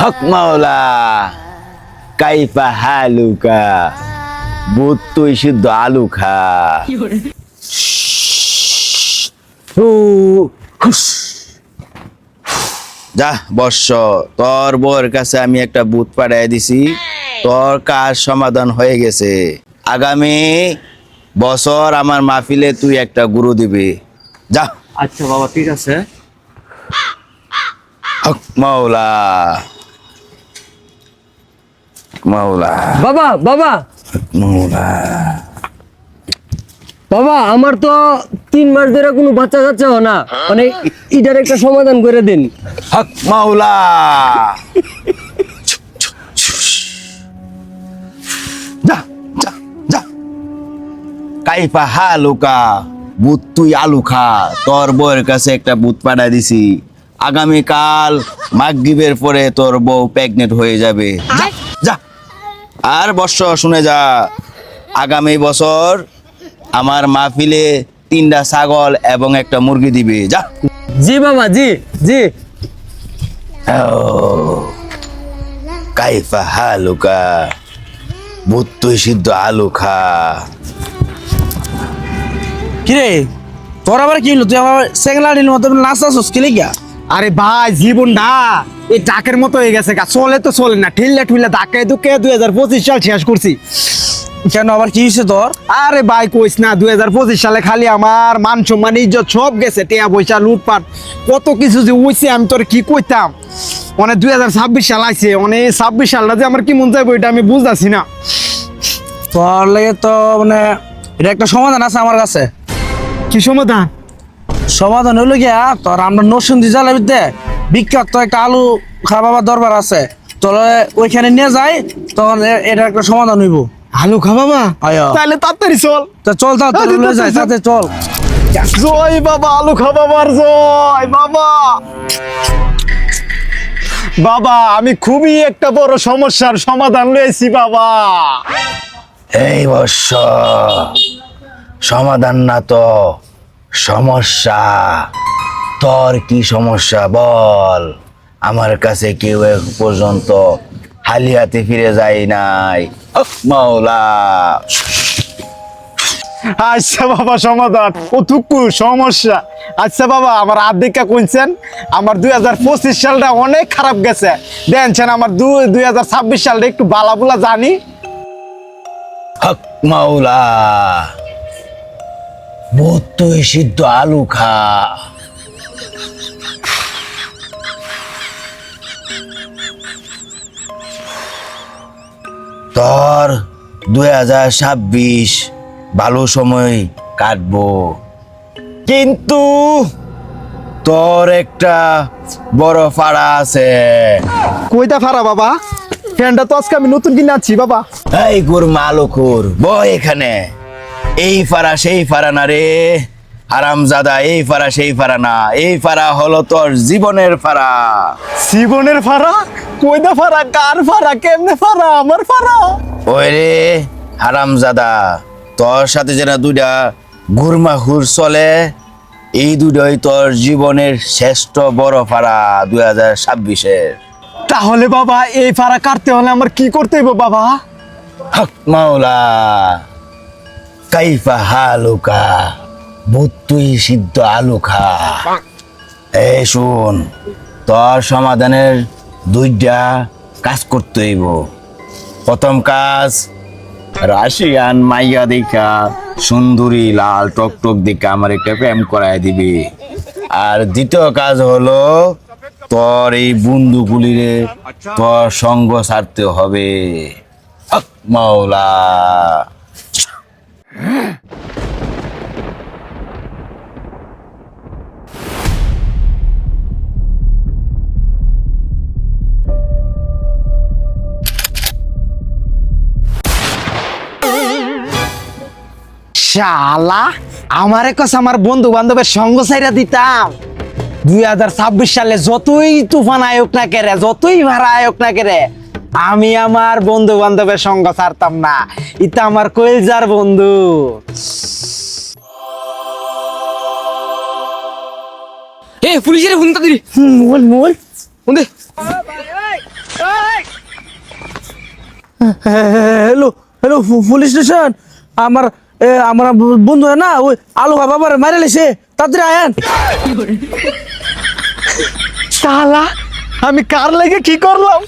হক মাওলা কাইফা হালুকা বুত তুই সিদ্ধ আলু খা যা বর্ষ তোর বউর কাছে আমি একটা বুত পাঠাই দিছি তোর কাজ সমাধান হয়ে গেছে আগামী বছর আমার মাহফিলে তুই একটা গুরু দিবি যা আচ্ছা বাবা ঠিক আছে হক মাওলা মাওলা বাবা বাবা মাওলা বাবা আমার তো 3 মাস ধরে কোনো বাচ্চা কাচ্চা হয় না মানে এটার একটা সমাধান করে দিন হক মাওলা যা যা যা কাইফা হালুকা বুত তুই আলু খা তোর বউয়ের কাছে একটা বুত পাঠাই দিছি আগামীকাল মাগরিবের পরে তোর বউ প্রেগনেন্ট হয়ে যাবে যা যা আর বর্ষ শুনে যা আগামী বছর আমার মাহফিলে 3টা ছাগল এবং একটা মুরগি দিবে যা জি বাবা জি জি কাইফা হালুকা বুত তুই সিদ্ধ আলু খা কিরে তোর আবার কি হলো তুই আমার সেকেন্ড মতো নাচতাছস কি লিগা আরে ভাই জীবনটা এই টাকের মতো হয়ে গেছে চলে তো চলে না ঠেললে ঠুললে ধাক্কে ধুকে 2025 সাল শেষ করছি কেন আবার কি হয়েছে তোর আরে ভাই কইস না 2025 সালে খালি আমার মান সম্মান ইজ্জত সব গেছে টিয়া পয়সা লুটপাট কত কিছু যে হইছে আমি তোর কি কইতাম মানে 2026 সাল আইছে মানে 26 সালটা যে আমার কি মন চাইবো এটা আমি বুঝতাছি না তোর লাগে তো মানে এটা একটা সমাধান আছে আমার কাছে কি সমাধান সমাধান হলো গিয়া তোর আমরা নরসিংদী জেলাতে বিখ্যাত একটা আলু খাবার দরবার আছে তোর ওইখানে নিয়ে যাই তখন এটা একটা সমাধান হইব আলু খা বাবা আয়া। তাহলে তাড়াতাড়ি চল তা চল তাড়াতাড়ি লয়ে যাই তাতে চল জয় বাবা আলু খা বাবার জয় বাবা বাবা আমি খুবই একটা বড় সমস্যার সমাধান লয়েছি বাবা এই বর্ষ সমাধান না তো সমস্যা তোর কি সমস্যা বল আমার কাছে কেউ এখন পর্যন্ত খালি হাতে ফিরে যায় নাই হক মাওলা আচ্ছা বাবা সমাধান কতটুকু সমস্যা আচ্ছা বাবা আমার আর্ধেকটা কইছেন আমার 2025 সালটা অনেক খারাপ গেছে দেখছেন আমার 2026 সালটা একটু বালাবুলা জানি হক মাওলা বহুত তুই সিদ্ধ আলু খা তোর 2026 ভালো সময় কাটবো কিন্তু তোর একটা বড় ফাড়া আছে কইতা ফারা বাবা ফ্যানটা তো আজকে আমি নতুন কিনে আনছি বাবা এই গুরমা আলুকুর বয় এখানে এই ফাড়া সেই ফাড়া না রে হারামজাদা এই ফাড়া সেই ফাড়া না এই ফাড়া হলো তোর জীবনের ফাড়া জীবনের ফারা কইতা ফারা কার ফারা কেমনে ফারা আমার ফারা ওই রে হারামজাদা তোর সাথে যেটা দুইটা ঘুরমাঘুর চলে এই দুটোই তোর জীবনের শ্রেষ্ঠ বড় ফাড়া 2026-এর তাহলে বাবা এই ফারা কাটতে হলে আমার কি করতে হইব বাবা হক মাওলা কাইফা হালুকা বুতুই সিদ্ধ আলু খা এই শুন তোর সমাধানের 2টা কাজ করতে হইব প্রথম কাজ রাশিয়ান মাইয়া দেখা সুন্দরী লাল টকটক দেখা আমার একটা প্রেম করায় দিবি আর দ্বিতীয় কাজ হলো তোর এই বন্ধুগুলিরে তোর সঙ্গ ছাড়তে হবে হক মাওলা শালা আমারে কস আমার বন্ধু বান্ধবের সঙ্গ ছাইরা দিতাম 2026 সালে যতই তুফান আয়োগ না কেরে যতই ভাড়া আয়োগ না কেরে আমি আমার বন্ধু বান্ধবের সঙ্গ ছাড়তাম না এটা আমার কইলজার বন্ধু এ পুলিশের ফোন তাড়াতাড়ি মোল মোল ফোন দে হ্যালো হ্যালো পুলিশ স্টেশন। আমার বন্ধু না ওই আলু খা বাবার মারে লেছে, তাড়াতাড়ি আয়েন। শালা আমি কার লাগে কি করলাম?